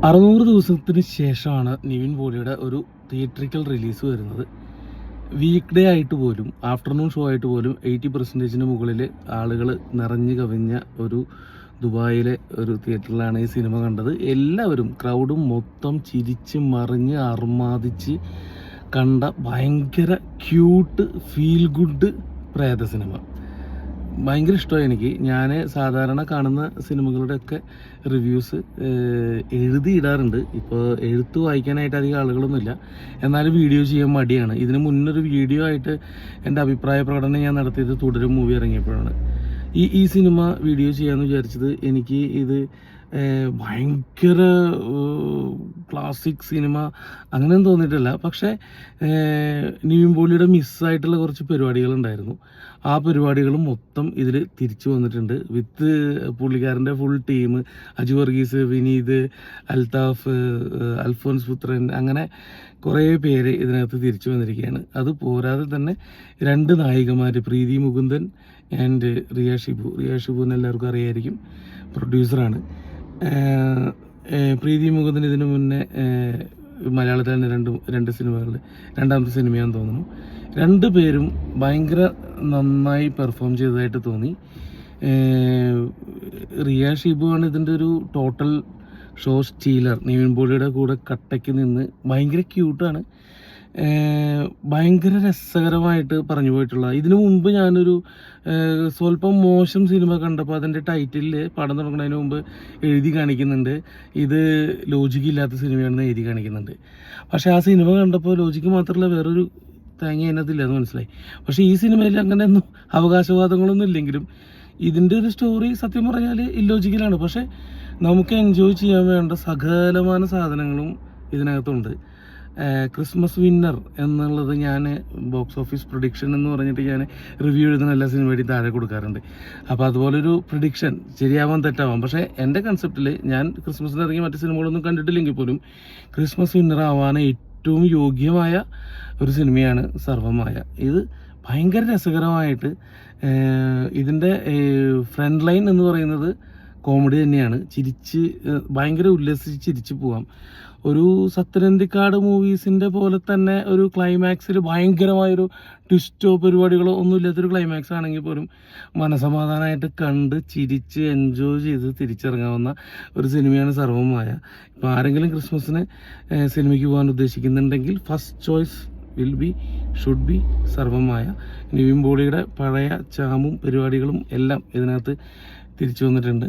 600 ദിവസത്തിന് ശേഷമാണ് നിവിൻ പോളിയുടെ ഒരു തിയേറ്ററിക്കൽ റിലീസ് വരുന്നത്. വീക്ക് ഡേ ആയിട്ട് പോലും, ആഫ്റ്റർനൂൺ ഷോ ആയിട്ട് പോലും 80% മുകളിൽ ആളുകൾ നിറഞ്ഞു കവിഞ്ഞ ഒരു ദുബായിലെ ഒരു തിയേറ്ററിലാണ് ഈ സിനിമ കണ്ടത്. എല്ലാവരും ക്രൗഡും മൊത്തം ചിരിച്ച് മറിഞ്ഞ് അർമാദിച്ച് കണ്ട ഭയങ്കര ക്യൂട്ട് ഫീൽ ഗുഡ് പ്രേത സിനിമ. ഭയങ്കര ഇഷ്ടമായി എനിക്ക്. ഞാൻ സാധാരണ കാണുന്ന സിനിമകളുടെയൊക്കെ റിവ്യൂസ് എഴുതിയിടാറുണ്ട്. ഇപ്പോൾ എഴുത്ത് വായിക്കാനായിട്ട് അധികം ആളുകളൊന്നുമില്ല, എന്നാലും വീഡിയോ ചെയ്യാൻ മടിയാണ്. ഇതിന് മുന്നൊരു വീഡിയോ ആയിട്ട് എൻ്റെ അഭിപ്രായ പ്രകടനം ഞാൻ നടത്തിയത് തുടരും മൂവി ഇറങ്ങിയപ്പോഴാണ്. ഈ സിനിമ വീഡിയോ ചെയ്യാമെന്ന് വിചാരിച്ചത്. എനിക്ക് ഇത് ഭയങ്കര ക്ലാസിക് സിനിമ അങ്ങനെയൊന്നും തോന്നിയിട്ടില്ല. പക്ഷേ നിവിൻ പോളിയുടെ മിസ്സായിട്ടുള്ള കുറച്ച് പരിപാടികളുണ്ടായിരുന്നു. ആ പരിപാടികളും മൊത്തം ഇതിൽ തിരിച്ചു വന്നിട്ടുണ്ട്. വിത്ത് പുള്ളിക്കാരൻ്റെ ഫുൾ ടീം, അജു വർഗീസ്, വിനീത്, അൽത്താഫ്, അൽഫോൻസ് പുത്രൻ, അങ്ങനെ കുറേ പേര് ഇതിനകത്ത് തിരിച്ചു വന്നിരിക്കുകയാണ്. അത് പോരാതെ തന്നെ 2 നായികമാർ, പ്രീതി മുകുന്ദൻ ആൻഡ് റിയ ഷിബുവിനെ എല്ലാവർക്കും അറിയായിരിക്കും, പ്രൊഡ്യൂസറാണ്. പ്രീതി മുകുന്ദൻ ഇതിനു മുന്നേ മലയാളത്തിൽ തന്നെ രണ്ട് സിനിമകളിൽ രണ്ടാമത്തെ സിനിമയാണെന്ന് തോന്നുന്നു. 2 പേരും ഭയങ്കര നന്നായി പെർഫോം ചെയ്തതായിട്ട് തോന്നി. റിയ ഷിബുവാണ് ഇതിൻ്റെ ഒരു ടോട്ടൽ ഷോ സ്റ്റീലർ. നിവിൻ പോളിയുടെ കൂടെ കട്ടയ്ക്ക് നിന്ന് ഭയങ്കര ക്യൂട്ടാണ്, ഭയങ്കര രസകരമായിട്ട് പറഞ്ഞു പോയിട്ടുള്ള. ഇതിനു മുമ്പ് ഞാനൊരു സ്വല്പം മോശം സിനിമ കണ്ടപ്പോൾ അതിൻ്റെ ടൈറ്റിലിൽ പടം തുടങ്ങുന്നതിന് മുമ്പ് എഴുതി കാണിക്കുന്നുണ്ട്, ഇത് ലോജിക്കില്ലാത്ത സിനിമയാണെന്ന് എഴുതി കാണിക്കുന്നുണ്ട്. പക്ഷേ ആ സിനിമ കണ്ടപ്പോൾ ലോജിക്ക് മാത്രമല്ല വേറൊരു തേങ്ങ അതിനകത്തില്ല എന്ന് മനസ്സിലായി. പക്ഷേ ഈ സിനിമയിൽ അങ്ങനെയൊന്നും അവകാശവാദങ്ങളൊന്നും ഇല്ലെങ്കിലും ഇതിൻ്റെ ഒരു സ്റ്റോറി സത്യം പറഞ്ഞാൽ ഇല്ലോജിക്കലാണ്. പക്ഷേ നമുക്ക് എൻജോയ് ചെയ്യാൻ വേണ്ട സകലമാന സാധനങ്ങളും ഇതിനകത്തുണ്ട്. ക്രിസ്മസ് വിന്നർ എന്നുള്ളത് ഞാൻ ബോക്സ് ഓഫീസ് പ്രൊഡിക്ഷൻ എന്ന് പറഞ്ഞിട്ട് ഞാൻ റിവ്യൂ എഴുതുന്ന എല്ലാ സിനിമയുടെയും താഴെ കൊടുക്കാറുണ്ട്. അപ്പോൾ അതുപോലൊരു പ്രൊഡിക്ഷൻ ശരിയാവാൻ തെറ്റാവാം. പക്ഷേ എൻ്റെ കൺസെപ്റ്റിൽ ഞാൻ ക്രിസ്മസിന് ഇറങ്ങിയ മറ്റു സിനിമകളൊന്നും കണ്ടിട്ടില്ലെങ്കിൽ പോലും ക്രിസ്മസ് വിന്നർ ആവാൻ ഏറ്റവും യോഗ്യമായ ഒരു സിനിമയാണ് സർവമായ. ഇത് ഭയങ്കര രസകരമായിട്ട്, ഇതിൻ്റെ ഫ്രണ്ട് ലൈൻ എന്ന് പറയുന്നത് കോമഡി തന്നെയാണ്. ഭയങ്കര ഉല്ലസിച്ച് ചിരിച്ചു പോവാം. ഒരു സത്യനന്ദിക്കാട് മൂവീസിൻ്റെ പോലെ തന്നെ ഒരു ക്ലൈമാക്സിൽ ഭയങ്കരമായൊരു ട്വിസ്റ്റോ പരിപാടികളോ ഒന്നുമില്ലാത്തൊരു ക്ലൈമാക്സ് ആണെങ്കിൽ പോലും മനസമാധാനമായിട്ട് കണ്ട് ചിരിച്ച് എൻജോയ് ചെയ്ത് തിരിച്ചിറങ്ങാവുന്ന ഒരു സിനിമയാണ് സർവമായ. ഇപ്പോൾ ആരെങ്കിലും ക്രിസ്മസിന് സിനിമയ്ക്ക് പോകാൻ ഉദ്ദേശിക്കുന്നുണ്ടെങ്കിൽ first choice should be Sarvam Maya. Nivin പോളിയുടെ പഴയ ചാമും പരിപാടികളും എല്ലാം ഇതിനകത്ത് തിരിച്ചു വന്നിട്ടുണ്ട്.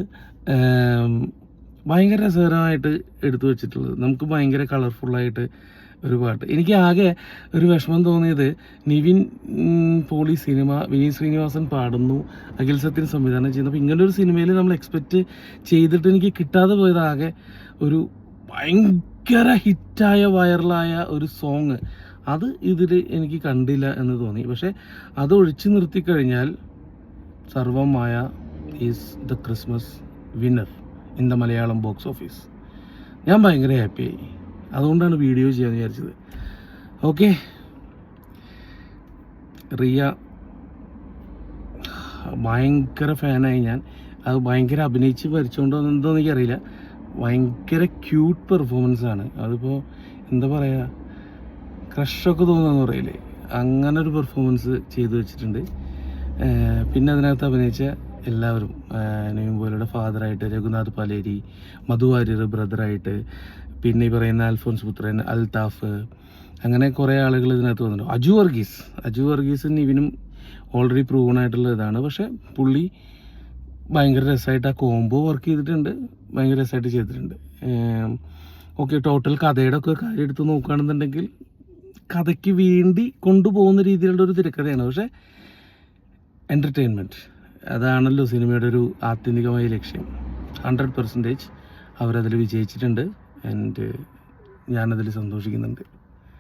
ഭയങ്കര രസകരമായിട്ട് എടുത്തു വെച്ചിട്ടുള്ളത്, നമുക്ക് ഭയങ്കര കളർഫുള്ളായിട്ട് ഒരു പാട്ട്. എനിക്ക് ആകെ ഒരു വിഷമം തോന്നിയത്, നിവിൻ പോളി സിനിമ വിനീത് ശ്രീനിവാസൻ പാടുന്നു, അഖിൽ സത്യൻ സംവിധാനം ചെയ്യുന്നു. അപ്പോൾ ഇങ്ങനൊരു സിനിമയിൽ നമ്മൾ എക്സ്പെക്റ്റ് ചെയ്തിട്ട് എനിക്ക് കിട്ടാതെ പോയത് ആകെ ഒരു ഭയങ്കര ഹിറ്റായ വൈറലായ ഒരു സോങ്, അത് ഇതിൽ എനിക്ക് കണ്ടില്ല എന്ന് തോന്നി. പക്ഷേ അത് ഒഴിച്ചു നിർത്തിക്കഴിഞ്ഞാൽ Sarvam Maya is the Christmas winner in the Malayalam box office. ഞാൻ ഭയങ്കര ഹാപ്പിയായി, അതുകൊണ്ടാണ് വീഡിയോ ചെയ്യാമെന്ന് വിചാരിച്ചത്. ഓക്കെ, റിയ ഭയങ്കര ഫാനായി ഞാൻ. അത് ഭയങ്കര അഭിനയിച്ച് ഭരിച്ചുകൊണ്ടോ എന്തോന്ന് എനിക്കറിയില്ല. ഭയങ്കര ക്യൂട്ട് പെർഫോമൻസാണ്. അതിപ്പോൾ എന്താ പറയുക, ക്രഷൊക്കെ തോന്നുന്നു പറയില്ലേ, അങ്ങനെ ഒരു പെർഫോമൻസ് ചെയ്തു വെച്ചിട്ടുണ്ട്. പിന്നെ അതിനകത്ത് അഭിനയിച്ച എല്ലാവരും, നിവിൻ പോളിയുടെ ഫാദറായിട്ട് രഘുനാഥ് പലേരി, മധു വാര്യർ ബ്രദറായിട്ട്, പിന്നെ ഈ പറയുന്ന അൽഫോൻസ് പുത്രൻ, അൽത്താഫ്, അങ്ങനെ കുറേ ആളുകൾ ഇതിനകത്ത് വന്നിട്ടുണ്ട്. അജു വർഗീസ് നിവിനും ഓൾറെഡി പ്രൂവൺ ആയിട്ടുള്ള ഇതാണ്. പക്ഷേ പുള്ളി ഭയങ്കര രസമായിട്ട് ആ കോംബോ വർക്ക് ചെയ്തിട്ടുണ്ട്, ഭയങ്കര രസമായിട്ട് ചെയ്തിട്ടുണ്ട്. ഓക്കെ, ടോട്ടൽ കഥയുടെ ഒക്കെ കാര്യം എടുത്ത് നോക്കുകയാണെന്നുണ്ടെങ്കിൽ കഥയ്ക്ക് വേണ്ടി കൊണ്ടുപോകുന്ന രീതിയിലുള്ള ഒരു തിരക്കഥയാണ്. പക്ഷേ എൻ്റർടൈൻമെൻറ്റ്, അതാണല്ലോ സിനിമയുടെ ഒരു ആത്യന്തികമായ ലക്ഷ്യം. 100% അവരതിൽ വിജയിച്ചിട്ടുണ്ട്. ആൻഡ് ഞാനതിൽ സന്തോഷിക്കുന്നുണ്ട്.